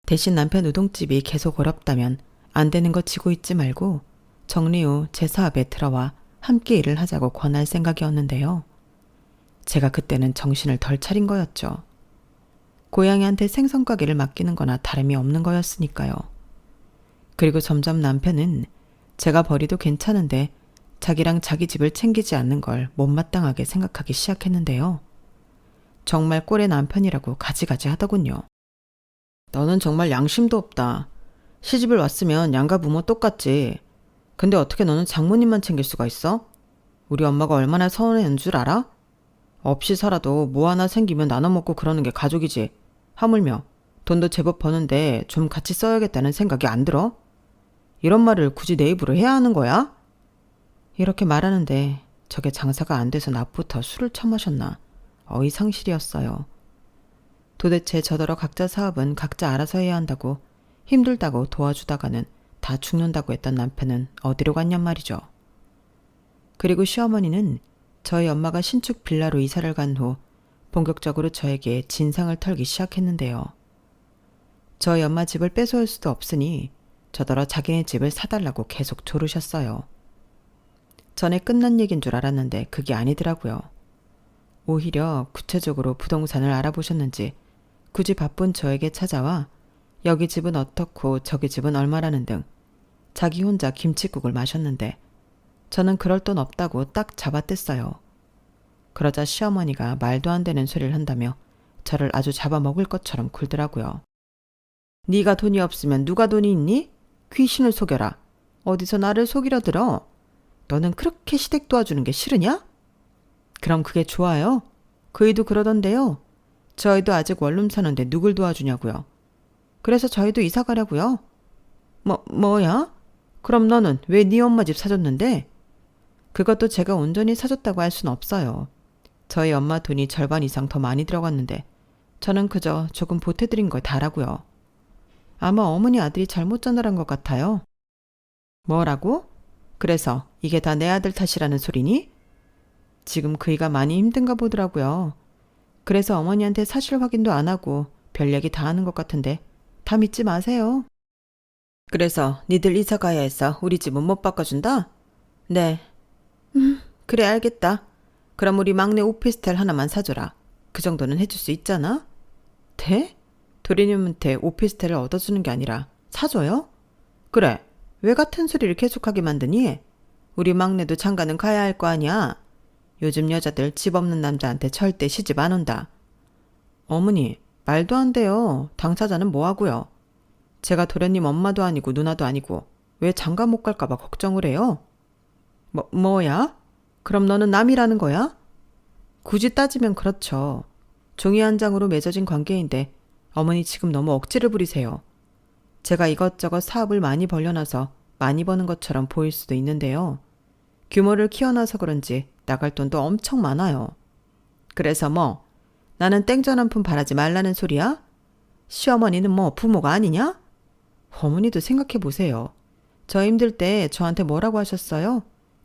대신 남편 우동집이 계속 어렵다면 안 되는 거 지고 있지 말고 정리 후 제 사업에 들어와 함께 일을 하자고 권할 생각이었는데요. 제가 그때는 정신을 덜 차린 거였죠. 고양이한테 생선가게를 맡기는 거나 다름이 없는 거였으니까요. 그리고 점점 남편은 제가 버리도 괜찮은데 자기랑 자기 집을 챙기지 않는 걸 못마땅하게 생각하기 시작했는데요. 정말 꼴의 남편이라고 가지가지 하더군요. 너는 정말 양심도 없다. 시집을 왔으면 양가 부모 똑같지. 근데 어떻게 너는 장모님만 챙길 수가 있어? 우리 엄마가 얼마나 서운해하는 줄 알아? 없이 살아도 뭐 하나 생기면 나눠 먹고 그러는 게 가족이지. 하물며 돈도 제법 버는데 좀 같이 써야겠다는 생각이 안 들어? 이런 말을 굳이 내 입으로 해야 하는 거야? 이렇게 말하는데 저게 장사가 안 돼서 낮부터 술을 처마셨나 어이상실이었어요. 도대체 저더러 각자 사업은 각자 알아서 해야 한다고 힘들다고 도와주다가는 다 죽는다고 했던 남편은 어디로 갔냔 말이죠. 그리고 시어머니는 저희 엄마가 신축 빌라로 이사를 간 후 본격적으로 저에게 진상을 털기 시작했는데요. 저희 엄마 집을 뺏어올 수도 없으니 저더러 자기네 집을 사달라고 계속 조르셨어요. 전에 끝난 얘긴 줄 알았는데 그게 아니더라고요. 오히려 구체적으로 부동산을 알아보셨는지 굳이 바쁜 저에게 찾아와 여기 집은 어떻고 저기 집은 얼마라는 등 자기 혼자 김칫국을 마셨는데 저는 그럴 돈 없다고 딱 잡아댔어요. 그러자 시어머니가 말도 안 되는 소리를 한다며 저를 아주 잡아먹을 것처럼 굴더라고요. 네가 돈이 없으면 누가 돈이 있니? 귀신을 속여라. 어디서 나를 속이려 들어? 너는 그렇게 시댁 도와주는 게 싫으냐? 그럼 그게 좋아요? 그 애도 그러던데요. 저희도 아직 원룸 사는데 누굴 도와주냐고요. 그래서 저희도 이사 가려고요. 뭐야? 그럼 너는 왜 네 엄마 집 사줬는데? 그것도 제가 온전히 사줬다고 할 순 없어요. 저희 엄마 돈이 절반 이상 더 많이 들어갔는데 저는 그저 조금 보태드린 걸 다라고요. 아마 어머니 아들이 잘못 전달한 것 같아요. 뭐라고? 그래서 이게 다 내 아들 탓이라는 소리니? 지금 그이가 많이 힘든가 보더라고요. 그래서 어머니한테 사실 확인도 안 하고 별 얘기 다 하는 것 같은데 다 믿지 마세요. 그래서 니들 이사 가야 해서 우리 집은 못 바꿔준다? 네. 그래 알겠다. 그럼 우리 막내 오피스텔 하나만 사줘라. 그 정도는 해줄 수 있잖아? 네? 도리님한테 오피스텔을 얻어주는 게 아니라 사줘요? 그래. 왜 같은 소리를 계속하게 만드니? 우리 막내도 장가는 가야 할 거 아니야. 요즘 여자들 집 없는 남자한테 절대 시집 안 온다. 어머니, 말도 안 돼요. 당사자는 뭐하고요? 제가 도련님 엄마도 아니고 누나도 아니고 왜 장가 못 갈까 봐 걱정을 해요? 뭐야? 그럼 너는 남이라는 거야? 굳이 따지면 그렇죠. 종이 한 장으로 맺어진 관계인데 어머니 지금 너무 억지를 부리세요. 제가 이것저것 사업을 많이 벌려놔서 많이 버는 것처럼 보일 수도 있는데요. 규모를 키워놔서 그런지 나갈 돈도 엄청 많아요. 그래서 뭐 나는 땡전 한 푼 바라지 말라는 소리야? 시어머니는 뭐 부모가 아니냐? 어머니도 생각해 보세요. 저 힘들 때 저한테 뭐라고 하셨어요?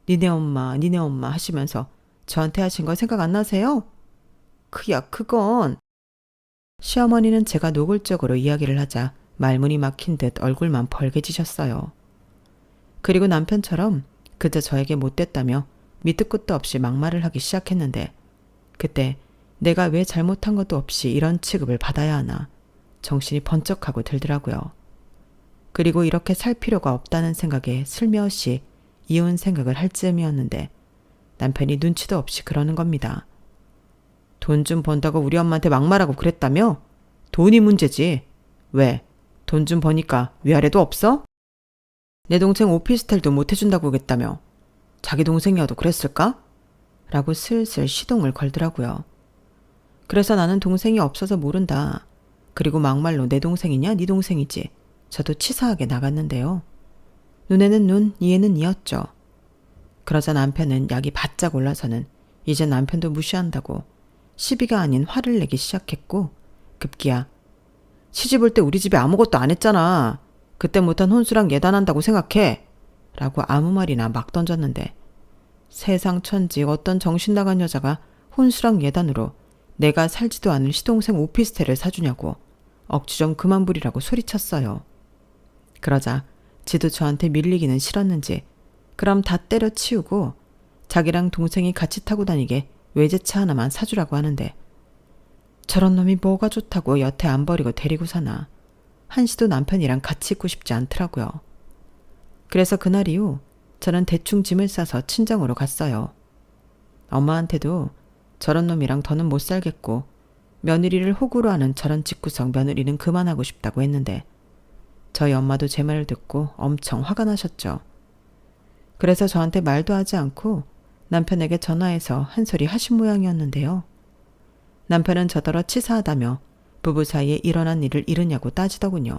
니네 엄마 하시면서 저한테 하신 거 생각 안 나세요? 그건. 시어머니는 제가 노골적으로 이야기를 하자 말문이 막힌 듯 얼굴만 벌개지셨어요. 그리고 남편처럼 그저 저에게 못됐다며 밑도 끝도 없이 막말을 하기 시작했는데 그때 내가 왜 잘못한 것도 없이 이런 취급을 받아야 하나 정신이 번쩍하고 들더라고요. 그리고 이렇게 살 필요가 없다는 생각에 슬며시 이혼 생각을 할 즈음이었는데 남편이 눈치도 없이 그러는 겁니다. 돈 좀 번다고 우리 엄마한테 막말하고 그랬다며? 돈이 문제지. 왜? 돈 좀 버니까 위아래도 없어? 내 동생 오피스텔도 못 해준다고 그랬다며. 자기 동생이어도 그랬을까? 라고 슬슬 시동을 걸더라고요. 그래서 나는 동생이 없어서 모른다. 그리고 막말로 내 동생이냐 네 동생이지. 저도 치사하게 나갔는데요. 눈에는 눈, 이에는 이였죠. 그러자 남편은 약이 바짝 올라서는 이제 남편도 무시한다고 시비가 아닌 화를 내기 시작했고 급기야 시집 올 때 우리 집에 아무것도 안 했잖아. 그때 못한 혼수랑 예단한다고 생각해. 라고 아무 말이나 막 던졌는데 세상 천지 어떤 정신 나간 여자가 혼수랑 예단으로 내가 살지도 않은 시동생 오피스텔을 사주냐고 억지 좀 그만 부리라고 소리쳤어요. 그러자 지도 저한테 밀리기는 싫었는지 그럼 다 때려치우고 자기랑 동생이 같이 타고 다니게 외제차 하나만 사주라고 하는데 저런 놈이 뭐가 좋다고 여태 안 버리고 데리고 사나. 한시도 남편이랑 같이 있고 싶지 않더라고요. 그래서 그날 이후 저는 대충 짐을 싸서 친정으로 갔어요. 엄마한테도 저런 놈이랑 더는 못 살겠고 며느리를 호구로 하는 저런 집구석 며느리는 그만하고 싶다고 했는데 저희 엄마도 제 말을 듣고 엄청 화가 나셨죠. 그래서 저한테 말도 하지 않고 남편에게 전화해서 한 소리 하신 모양이었는데요. 남편은 저더러 치사하다며 부부 사이에 일어난 일을 이르냐고 따지더군요.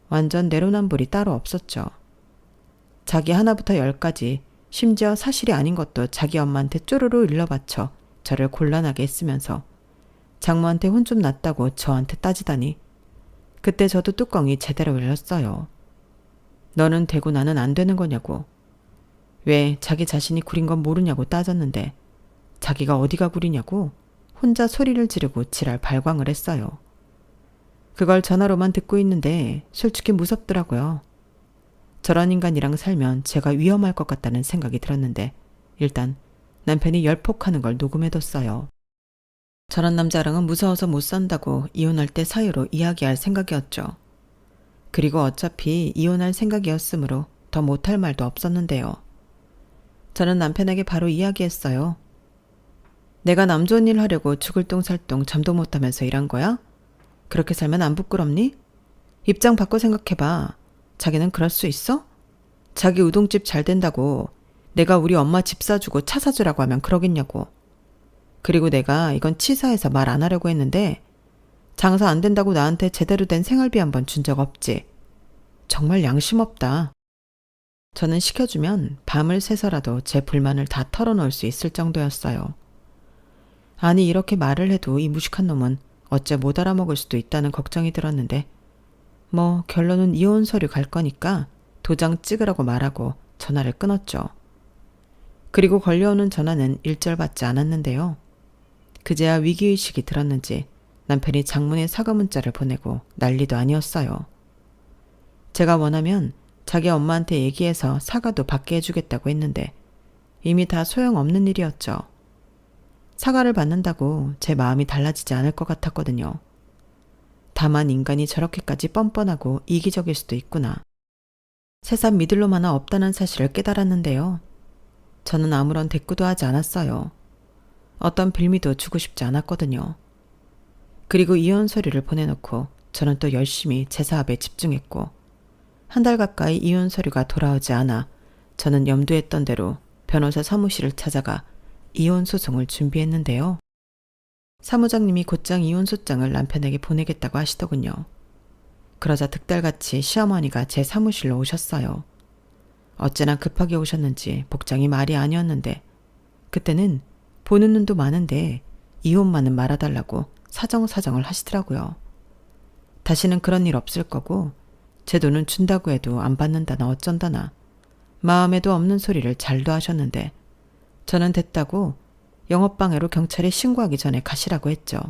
완전 내로남불이 따로 없었죠. 자기 하나부터 10까지 심지어 사실이 아닌 것도 자기 엄마한테 쪼르르 일러바쳐 저를 곤란하게 했으면서 장모한테 혼 좀 났다고 저한테 따지다니 그때 저도 뚜껑이 제대로 열렸어요. 너는 되고 나는 안 되는 거냐고. 왜 자기 자신이 구린 건 모르냐고 따졌는데 자기가 어디가 구리냐고 혼자 소리를 지르고 지랄 발광을 했어요. 그걸 전화로만 듣고 있는데 솔직히 무섭더라고요. 저런 인간이랑 살면 제가 위험할 것 같다는 생각이 들었는데 일단 남편이 열폭하는 걸 녹음해뒀어요. 저런 남자랑은 무서워서 못 산다고 이혼할 때 사유로 이야기할 생각이었죠. 그리고 어차피 이혼할 생각이었으므로 더 못할 말도 없었는데요. 저는 남편에게 바로 이야기했어요. 내가 남 좋은 일 하려고 죽을 똥살똥 잠도 못하면서 일한 거야? 그렇게 살면 안 부끄럽니? 입장 바꿔 생각해봐. 자기는 그럴 수 있어? 자기 우동집 잘 된다고 내가 우리 엄마 집 사주고 차 사주라고 하면 그러겠냐고. 그리고 내가 이건 치사해서 말 안 하려고 했는데 장사 안 된다고 나한테 제대로 된 생활비 한 번 준 적 없지. 정말 양심 없다. 저는 시켜주면 밤을 새서라도 제 불만을 다 털어놓을 수 있을 정도였어요. 아니 이렇게 말을 해도 이 무식한 놈은 어째 못 알아먹을 수도 있다는 걱정이 들었는데 뭐 결론은 이혼 서류 갈 거니까 도장 찍으라고 말하고 전화를 끊었죠. 그리고 걸려오는 전화는 일절 받지 않았는데요. 그제야 위기의식이 들었는지 남편이 장문의 사과 문자를 보내고 난리도 아니었어요. 제가 원하면 자기 엄마한테 얘기해서 사과도 받게 해주겠다고 했는데 이미 다 소용없는 일이었죠. 사과를 받는다고 제 마음이 달라지지 않을 것 같았거든요. 다만 인간이 저렇게까지 뻔뻔하고 이기적일 수도 있구나. 세상 믿을 놈 하나 없다는 사실을 깨달았는데요. 저는 아무런 대꾸도 하지 않았어요. 어떤 빌미도 주고 싶지 않았거든요. 그리고 이혼 서류를 보내놓고 저는 또 열심히 제 사업에 집중했고 한 달 가까이 이혼 서류가 돌아오지 않아 저는 염두했던 대로 변호사 사무실을 찾아가 이혼 소송을 준비했는데요. 사무장님이 곧장 이혼 소장을 남편에게 보내겠다고 하시더군요. 그러자 득달같이 시어머니가 제 사무실로 오셨어요. 어째나 급하게 오셨는지 복장이 말이 아니었는데 그때는 보는 눈도 많은데 이혼만은 말아달라고 사정사정을 하시더라고요. 다시는 그런 일 없을 거고 제 돈은 준다고 해도 안 받는다나 어쩐다나 마음에도 없는 소리를 잘도 하셨는데 저는 됐다고 영업방해로 경찰에 신고하기 전에 가시라고 했죠.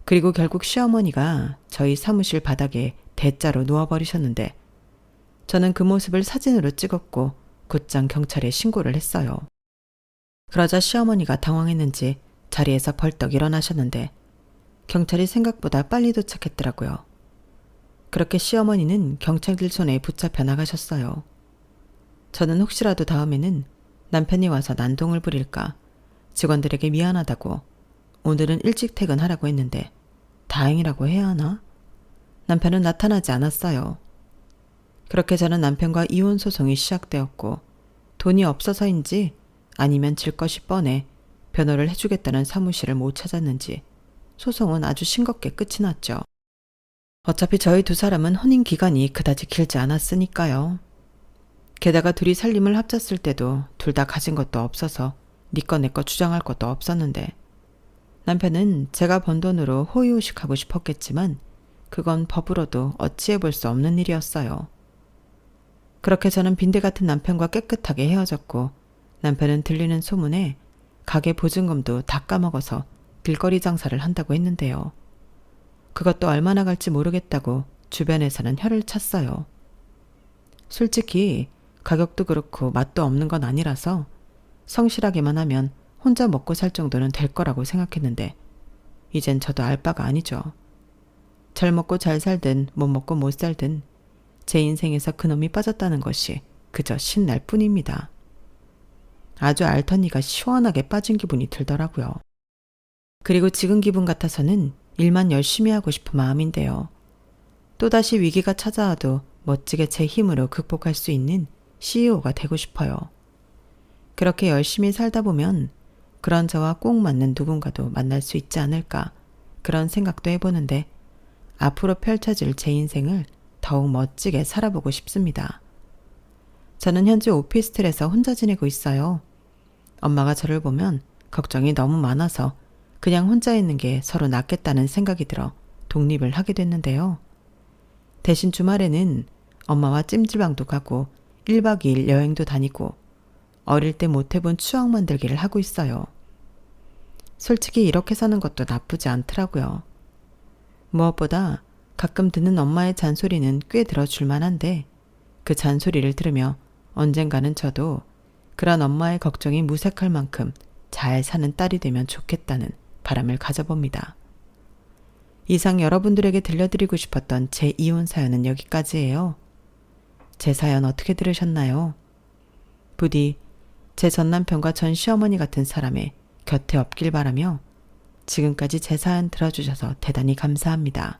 그리고 결국 시어머니가 저희 사무실 바닥에 대자로 누워버리셨는데 저는 그 모습을 사진으로 찍었고 곧장 경찰에 신고를 했어요. 그러자 시어머니가 당황했는지 자리에서 벌떡 일어나셨는데 경찰이 생각보다 빨리 도착했더라고요. 그렇게 시어머니는 경찰들 손에 붙잡혀 나가셨어요. 저는 혹시라도 다음에는 남편이 와서 난동을 부릴까 직원들에게 미안하다고 오늘은 일찍 퇴근하라고 했는데 다행이라고 해야 하나? 남편은 나타나지 않았어요. 그렇게 저는 남편과 이혼 소송이 시작되었고 돈이 없어서인지 아니면 질 것이 뻔해 변호를 해주겠다는 사무실을 못 찾았는지 소송은 아주 싱겁게 끝이 났죠. 어차피 저희 두 사람은 혼인 기간이 그다지 길지 않았으니까요. 게다가 둘이 살림을 합쳤을 때도 둘 다 가진 것도 없어서 네 거 내 거 주장할 것도 없었는데 남편은 제가 번 돈으로 호의호식하고 싶었겠지만 그건 법으로도 어찌해 볼 수 없는 일이었어요. 그렇게 저는 빈대 같은 남편과 깨끗하게 헤어졌고 남편은 들리는 소문에 가게 보증금도 다 까먹어서 길거리 장사를 한다고 했는데요. 그것도 얼마나 갈지 모르겠다고 주변에서는 혀를 찼어요. 솔직히 가격도 그렇고 맛도 없는 건 아니라서 성실하게만 하면 혼자 먹고 살 정도는 될 거라고 생각했는데 이젠 저도 알 바가 아니죠. 잘 먹고 잘 살든 못 먹고 못 살든 제 인생에서 그놈이 빠졌다는 것이 그저 신날 뿐입니다. 아주 알턴니가 시원하게 빠진 기분이 들더라고요. 그리고 지금 기분 같아서는 일만 열심히 하고 싶은 마음인데요. 또다시 위기가 찾아와도 멋지게 제 힘으로 극복할 수 있는 CEO가 되고 싶어요. 그렇게 열심히 살다 보면 그런 저와 꼭 맞는 누군가도 만날 수 있지 않을까 그런 생각도 해보는데 앞으로 펼쳐질 제 인생을 더욱 멋지게 살아보고 싶습니다. 저는 현재 오피스텔에서 혼자 지내고 있어요. 엄마가 저를 보면 걱정이 너무 많아서 그냥 혼자 있는 게 서로 낫겠다는 생각이 들어 독립을 하게 됐는데요. 대신 주말에는 엄마와 찜질방도 가고 1박 2일 여행도 다니고 어릴 때 못 해본 추억 만들기를 하고 있어요. 솔직히 이렇게 사는 것도 나쁘지 않더라고요. 무엇보다 가끔 듣는 엄마의 잔소리는 꽤 들어줄 만한데 그 잔소리를 들으며 언젠가는 저도 그런 엄마의 걱정이 무색할 만큼 잘 사는 딸이 되면 좋겠다는 바람을 가져봅니다. 이상 여러분들에게 들려드리고 싶었던 제 이혼 사연은 여기까지예요. 제 사연 어떻게 들으셨나요? 부디 제 전남편과 전 시어머니 같은 사람의 곁에 없길 바라며 지금까지 제 사연 들어주셔서 대단히 감사합니다.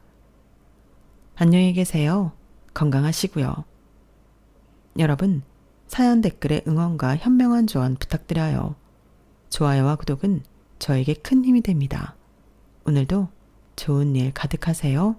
안녕히 계세요. 건강하시고요. 여러분, 사연 댓글에 응원과 현명한 조언 부탁드려요. 좋아요와 구독은 저에게 큰 힘이 됩니다. 오늘도 좋은 일 가득하세요.